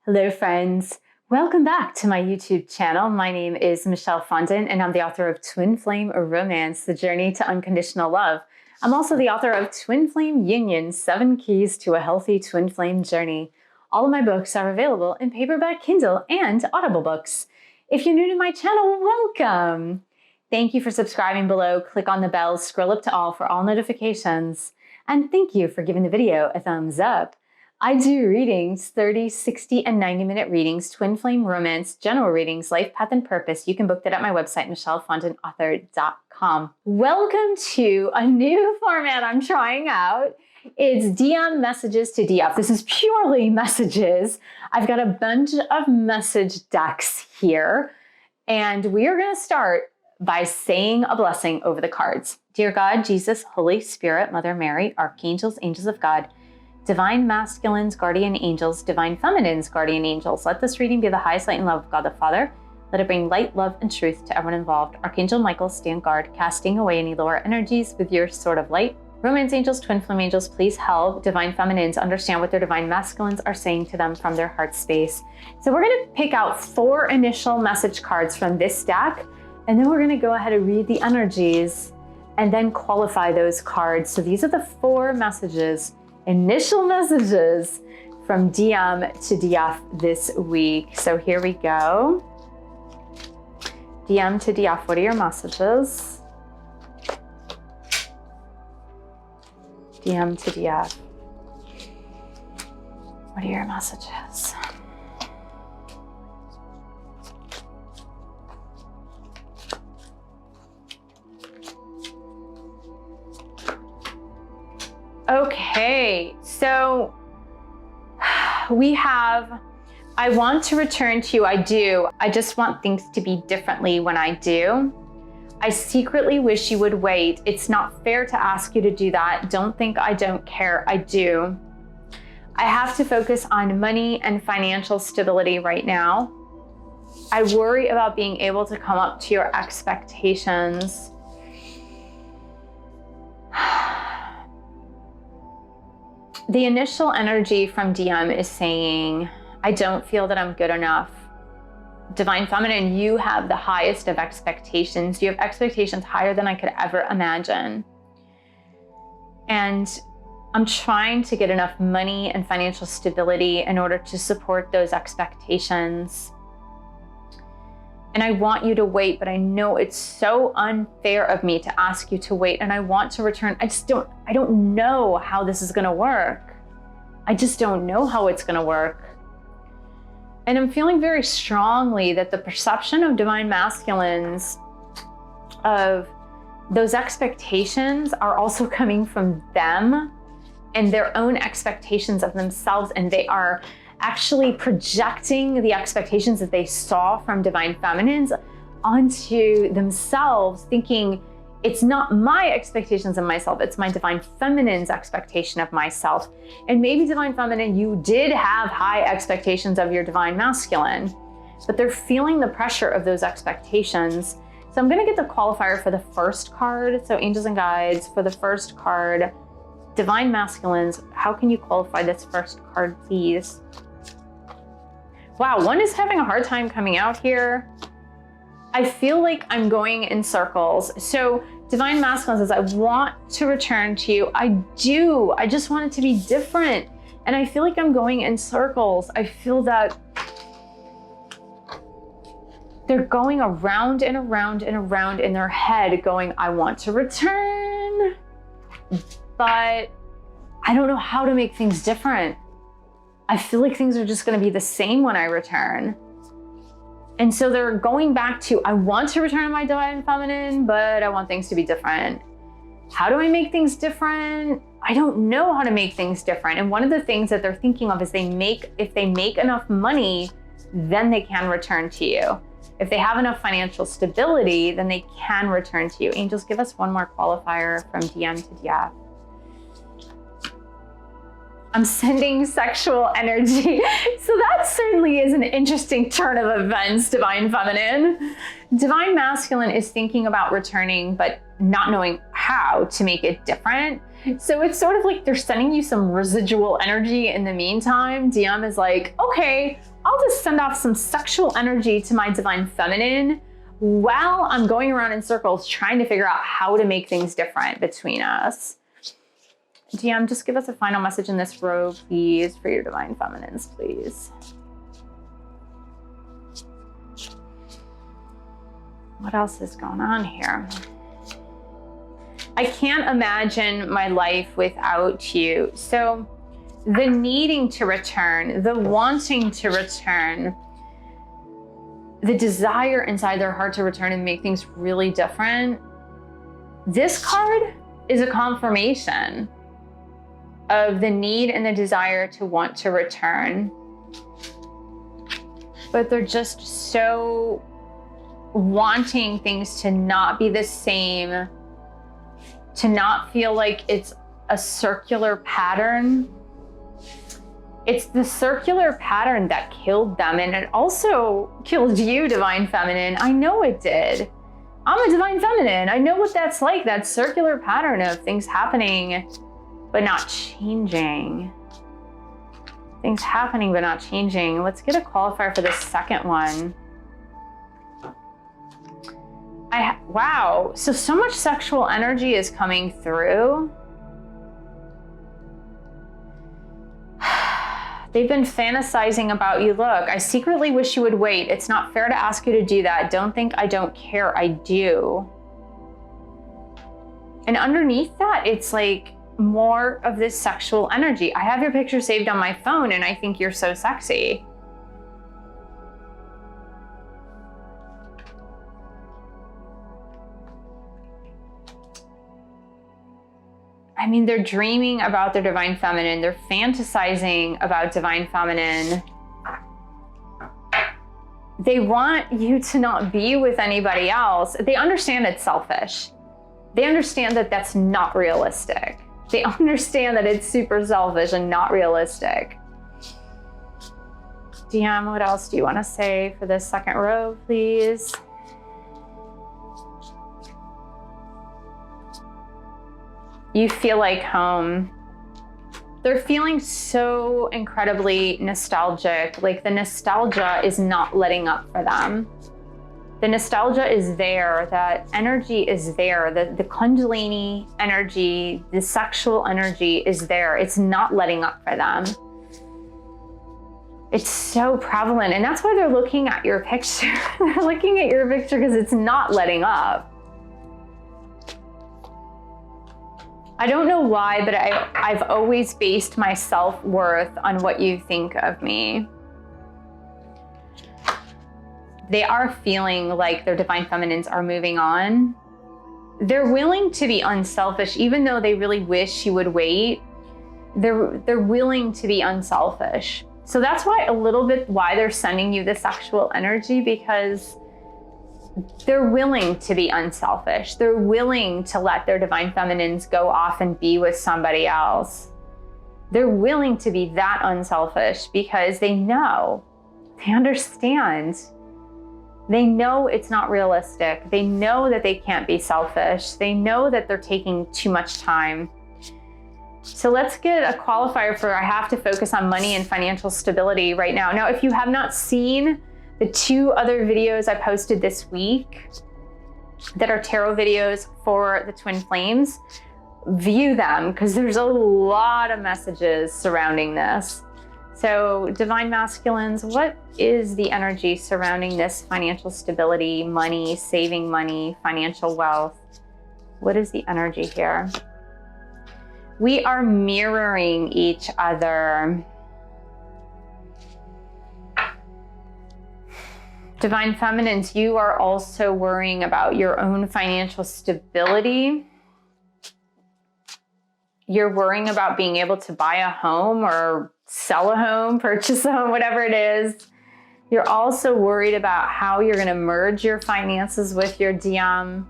Hello friends, welcome back to my YouTube channel. My name is Michelle Fondin and I'm the author of Twin Flame Romance, The Journey to Unconditional Love. I'm also the author of Twin Flame Union, 7 Keys to a Healthy Twin Flame Journey. All of my books are available in paperback, Kindle, and Audible books. If you're new to my channel, welcome. Thank you for subscribing below. Click on the bell, scroll up to all for all notifications. And thank you for giving the video a thumbs up. I do readings, 30, 60, and 90-minute readings, twin flame romance, general readings, life path and purpose. You can book that at my website, michellefondinauthor.com. Welcome to a new format I'm trying out. It's DM messages to DF. This is purely messages. I've got a bunch of message decks here, and we are going to start by saying a blessing over the cards. Dear God, Jesus, Holy Spirit, Mother Mary, Archangels, Angels of God, Divine Masculines, Guardian Angels, Divine Feminines, Guardian Angels. Let this reading be the highest light and love of God the Father. Let it bring light, love, and truth to everyone involved. Archangel Michael, stand guard, casting away any lower energies with your sword of light. Romance Angels, Twin Flame Angels, please help Divine Feminines understand what their Divine Masculines are saying to them from their heart space. So we're going to pick out 4 initial message cards from this deck, and then we're going to go ahead and read the energies and then qualify those cards. So these are the 4 messages, initial messages from DM to DF this week. So here we go. DM to DF, what are your messages? DM to DF, what are your messages? Okay, so we have, I want to return to you, I do. I just want things to be differently when I do. I secretly wish you would wait. It's not fair to ask you to do that. Don't think I don't care, I do. I have to focus on money and financial stability right now. I worry about being able to come up to your expectations. The initial energy from DM is saying, I don't feel that I'm good enough. Divine Feminine, you have the highest of expectations. You have expectations higher than I could ever imagine. And I'm trying to get enough money and financial stability in order to support those expectations. And I want you to wait, but I know it's so unfair of me to ask you to wait, and I want to return. I don't know how this is gonna work. I just don't know how it's gonna work. And I'm feeling very strongly that the perception of Divine Masculines, of those expectations, are also coming from them and their own expectations of themselves, and they are actually projecting the expectations that they saw from Divine Feminines onto themselves, thinking it's not my expectations of myself, it's my Divine Feminine's expectation of myself. And maybe Divine Feminine, you did have high expectations of your Divine Masculine, but they're feeling the pressure of those expectations. So I'm gonna get the qualifier for the first card. So Angels and Guides, for the first card, Divine Masculines, how can you qualify this first card, please? Wow, one is having a hard time coming out here. I feel like I'm going in circles. So Divine Masculine says, I want to return to you. I do, I just want it to be different. And I feel like I'm going in circles. I feel that they're going around and around and around in their head going, I want to return, but I don't know how to make things different. I feel like things are just gonna be the same when I return. And so they're going back to, I want to return to my Divine Feminine, but I want things to be different. How do I make things different? I don't know how to make things different. And one of the things that they're thinking of is if they make enough money, then they can return to you. If they have enough financial stability, then they can return to you. Angels, give us one more qualifier from DM to DF. I'm sending sexual energy. So that certainly is an interesting turn of events, Divine Feminine. Divine Masculine is thinking about returning, but not knowing how to make it different. So it's sort of like they're sending you some residual energy in the meantime. DM is like, okay, to send off some sexual energy to my divine feminine while I'm going around in circles trying to figure out how to make things different between us. DM, just give us a final message in this row, please, for your divine feminines, please. What else is going on here? I can't imagine my life without you. So the needing to return, the wanting to return, the desire inside their heart to return and make things really different. This card is a confirmation of the need and the desire to want to return. But they're just so wanting things to not be the same, to not feel like it's a circular pattern. It's the circular pattern that killed them, and it also killed you, divine feminine. I know it did. I'm a divine feminine. I know what that's like, that circular pattern of things happening but not changing. Things happening but not changing. Let's get a qualifier for the second one. Wow, so much sexual energy is coming through. They've been fantasizing about you. Look, I secretly wish you would wait. It's not fair to ask you to do that. Don't think I don't care. I do. And underneath that, it's like more of this sexual energy. I have your picture saved on my phone and I think you're so sexy. I mean, they're dreaming about their divine feminine. They're fantasizing about divine feminine. They want you to not be with anybody else. They understand it's selfish. They understand that that's not realistic. They understand that it's super selfish and not realistic. DM, what else do you want to say for this second row, please? You feel like home. They're feeling so incredibly nostalgic. Like the nostalgia is not letting up for them. The nostalgia is there, that energy is there, the Kundalini energy, the sexual energy is there. It's not letting up for them. It's so prevalent, and that's why they're looking at your picture. They're looking at your picture because it's not letting up. I don't know why, but I've always based my self-worth on what you think of me. They are feeling like their divine feminines are moving on. They're willing to be unselfish, even though they really wish you would wait. They're willing to be unselfish. So that's why why they're sending you the sexual energy, because they're willing to be unselfish. They're willing to let their divine feminines go off and be with somebody else. They're willing to be that unselfish because they know, they understand. They know it's not realistic. They know that they can't be selfish. They know that they're taking too much time. So let's get a qualifier for I have to focus on money and financial stability right now. Now, if you have not seen the 2 other videos I posted this week that are tarot videos for the twin flames, view them because there's a lot of messages surrounding this. So divine masculines, what is the energy surrounding this financial stability, money, saving money, financial wealth? What is the energy here? We are mirroring each other. Divine feminines, you are also worrying about your own financial stability. You're worrying about being able to buy a home or sell a home, purchase a home, whatever it is. You're also worried about how you're going to merge your finances with your DM.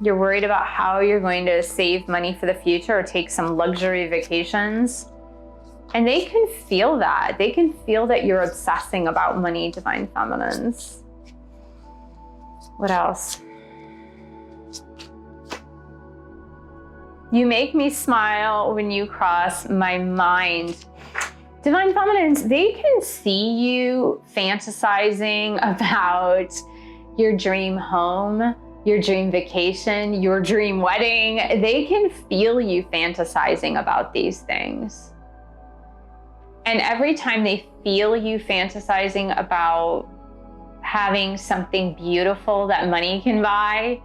You're worried about how you're going to save money for the future or take some luxury vacations. And they can feel that. They can feel that you're obsessing about money, divine feminines. What else? You make me smile when you cross my mind. Divine Feminines, they can see you fantasizing about your dream home, your dream vacation, your dream wedding. They can feel you fantasizing about these things. And every time they feel you fantasizing about having something beautiful that money can buy,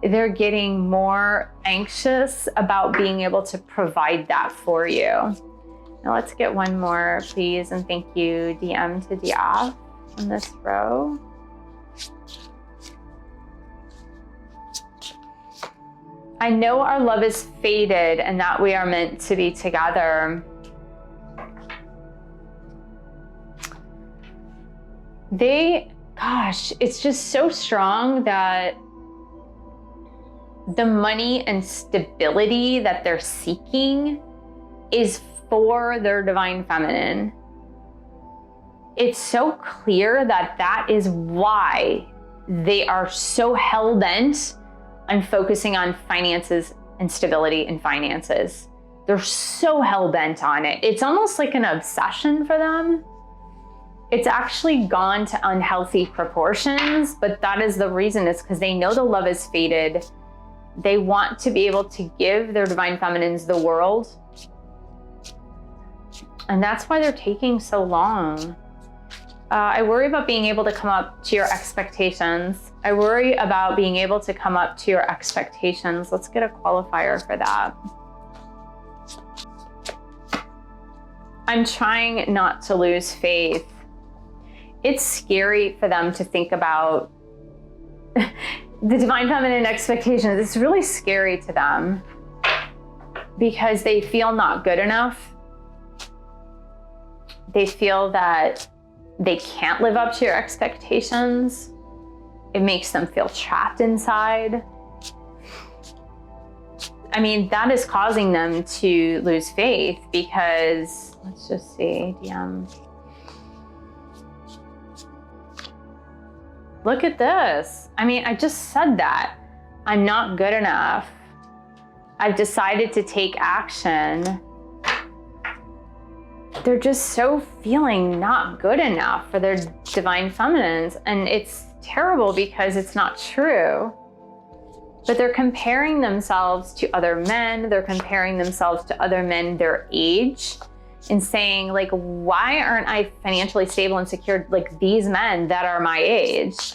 they're getting more anxious about being able to provide that for you. Now let's get one more, please, and thank you, DM to Diaf on this row. I know our love is fated and that we are meant to be together. Gosh, it's just so strong that the money and stability that they're seeking is for their Divine Feminine. It's so clear that that is why they are so hell-bent on focusing on finances and stability in finances. They're so hell-bent on it. It's almost like an obsession for them. It's actually gone to unhealthy proportions, but that is the reason. It's because they know the love is fated. They want to be able to give their Divine Feminines the world. And that's why they're taking so long. I worry about being able to come up to your expectations. I worry about being able to come up to your expectations. Let's get a qualifier for that. I'm trying not to lose faith. It's scary for them to think about the Divine Feminine expectations. It's really scary to them because they feel not good enough. They feel that they can't live up to your expectations. It makes them feel trapped inside. I mean, that is causing them to lose faith because, let's just see, DM. Look at this. I mean, I just said that. I'm not good enough. I've decided to take action. They're just so feeling not good enough for their Divine Feminines. And it's terrible because it's not true. But they're comparing themselves to other men. They're comparing themselves to other men their age and saying, like, why aren't I financially stable and secure like these men that are my age?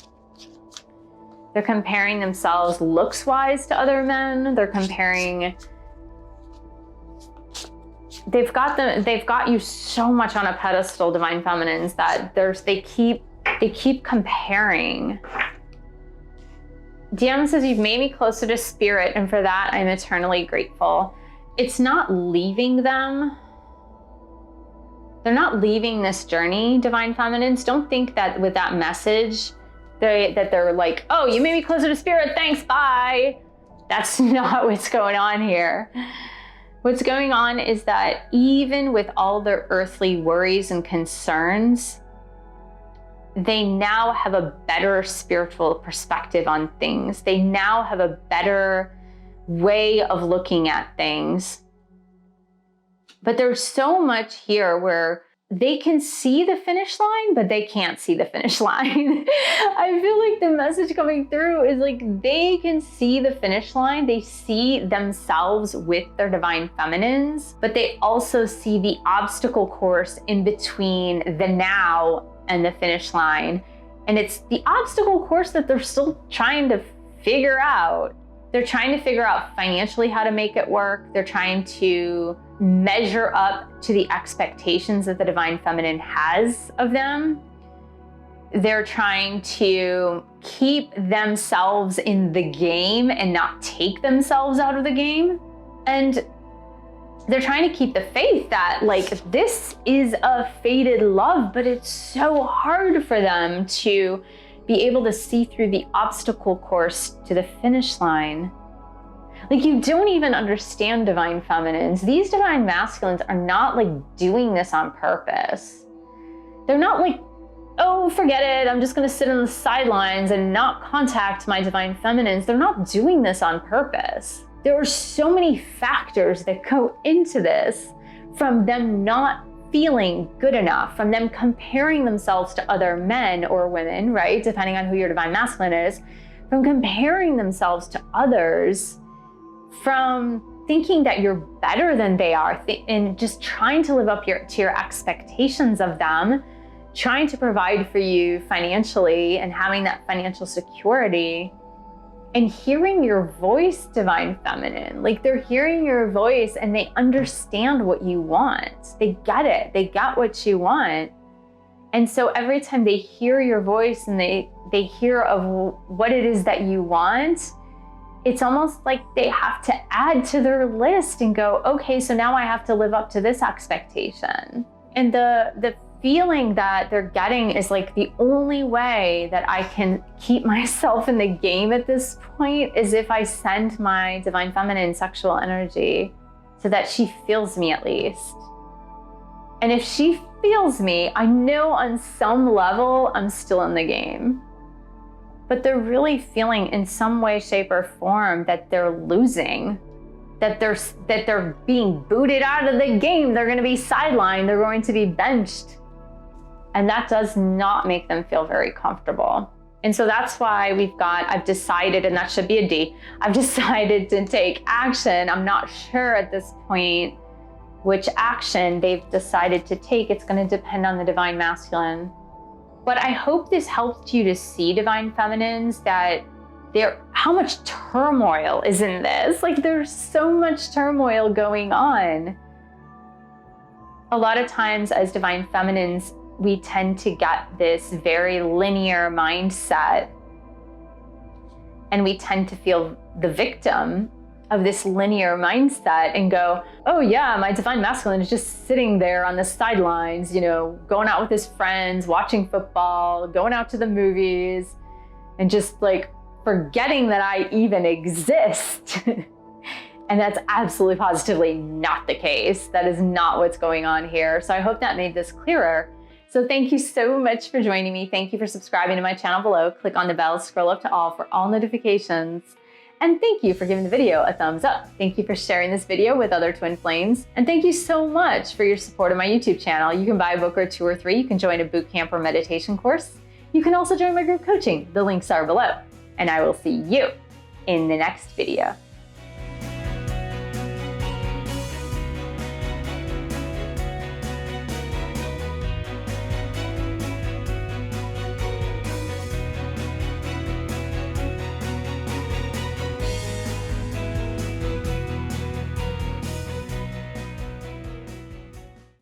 They're comparing themselves looks-wise to other men. They're comparing. They've got you so much on a pedestal, Divine Feminines, that they keep comparing. DM says, you've made me closer to spirit, and for that I'm eternally grateful. It's not leaving them. They're not leaving this journey, Divine Feminines. Don't think that with that message, that they're like, oh, you made me closer to spirit, thanks, bye. That's not what's going on here. What's going on is that even with all their earthly worries and concerns, they now have a better spiritual perspective on things. They now have a better way of looking at things. But there's so much here where they can see the finish line, but they can't see the finish line. I feel like the message coming through is like they can see the finish line. They see themselves with their Divine Feminines, but they also see the obstacle course in between the now and the finish line. And it's the obstacle course that they're still trying to figure out. They're trying to figure out financially how to make it work. They're trying to measure up to the expectations that the Divine Feminine has of them. They're trying to keep themselves in the game and not take themselves out of the game. And they're trying to keep the faith that like this is a fated love, but it's so hard for them to be able to see through the obstacle course to the finish line. Like, you don't even understand, Divine Feminines. These Divine Masculines are not like doing this on purpose. They're not like, oh, forget it, I'm just gonna sit on the sidelines and not contact my Divine Feminines. They're not doing this on purpose. There are so many factors that go into this, from them not feeling good enough, from them comparing themselves to other men or women, right? Depending on who your divine masculine is, from comparing themselves to others, from thinking that you're better than they are, and just trying to live up to your expectations of them, trying to provide for you financially and having that financial security, and hearing your voice, divine feminine. Like, they're hearing your voice and they understand what you want. They get it. They got what you want. And so every time they hear your voice and they hear of what it is that you want, it's almost like they have to add to their list and go, okay, so now I have to live up to this expectation. And the feeling that they're getting is like, the only way that I can keep myself in the game at this point is if I send my divine feminine sexual energy so that she feels me at least. And if she feels me, I know on some level I'm still in the game. But they're really feeling in some way, shape, or form that they're losing, that they're being booted out of the game. They're going to be sidelined. They're going to be benched. And that does not make them feel very comfortable. And so that's why I've decided, and that should be a D, I've decided to take action. I'm not sure at this point which action they've decided to take. It's going to depend on the divine masculine. But I hope this helped you to see, divine feminines, that how much turmoil is in this. Like, there's so much turmoil going on. A lot of times as divine feminines, we tend to get this very linear mindset, and we tend to feel the victim of this linear mindset and go, oh yeah, my divine masculine is just sitting there on the sidelines, you know, going out with his friends, watching football, going out to the movies, and just like forgetting that I even exist. And that's absolutely positively not the case. That is not what's going on here. So I hope that made this clearer. So thank you so much for joining me. Thank you for subscribing to my channel below. Click on the bell, scroll up to all for all notifications. And thank you for giving the video a thumbs up. Thank you for sharing this video with other twin flames. And thank you so much for your support of my YouTube channel. You can buy a book or 2 or 3. You can join a boot camp or meditation course. You can also join my group coaching. The links are below. And I will see you in the next video.